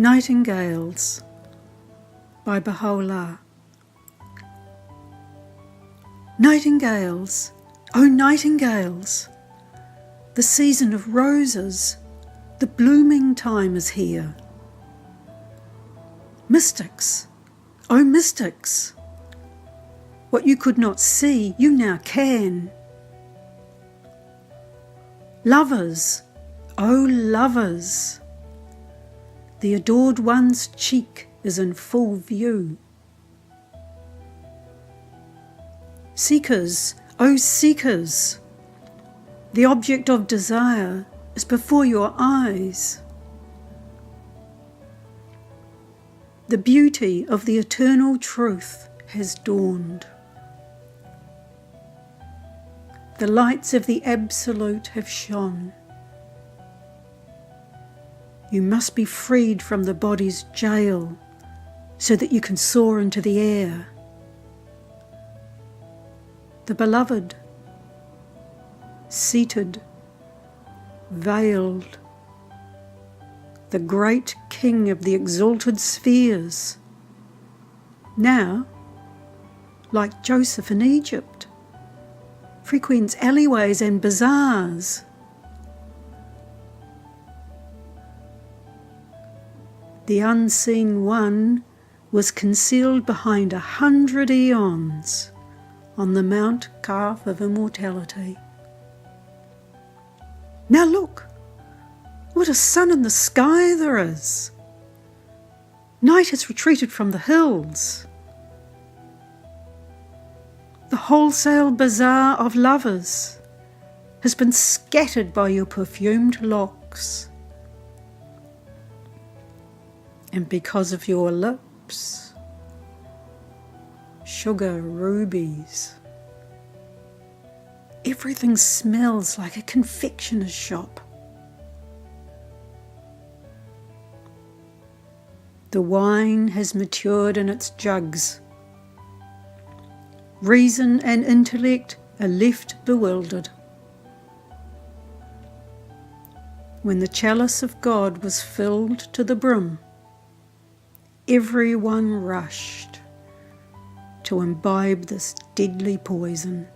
Nightingales by Baha'u'llah. Nightingales, oh nightingales, the season of roses, the blooming time is here. Mystics, oh mystics, what you could not see, you now can. Lovers, oh lovers, the adored one's cheek is in full view. Seekers, oh seekers, the object of desire is before your eyes. The beauty of the eternal truth has dawned. The lights of the Absolute have shone. You must be freed from the body's jail so that you can soar into the air. The beloved, seated, veiled, the great king of the exalted spheres, now, like Joseph in Egypt, frequents alleyways and bazaars. The unseen one was concealed behind 100 eons on the Mount Calf of Immortality. Now look, what a sun in the sky there is. Night has retreated from the hills. The wholesale bazaar of lovers has been scattered by your perfumed locks. And because of your lips, sugar rubies, everything smells like a confectioner's shop. The wine has matured in its jugs. Reason and intellect are left bewildered. When the chalice of God was filled to the brim, everyone rushed to imbibe this deadly poison.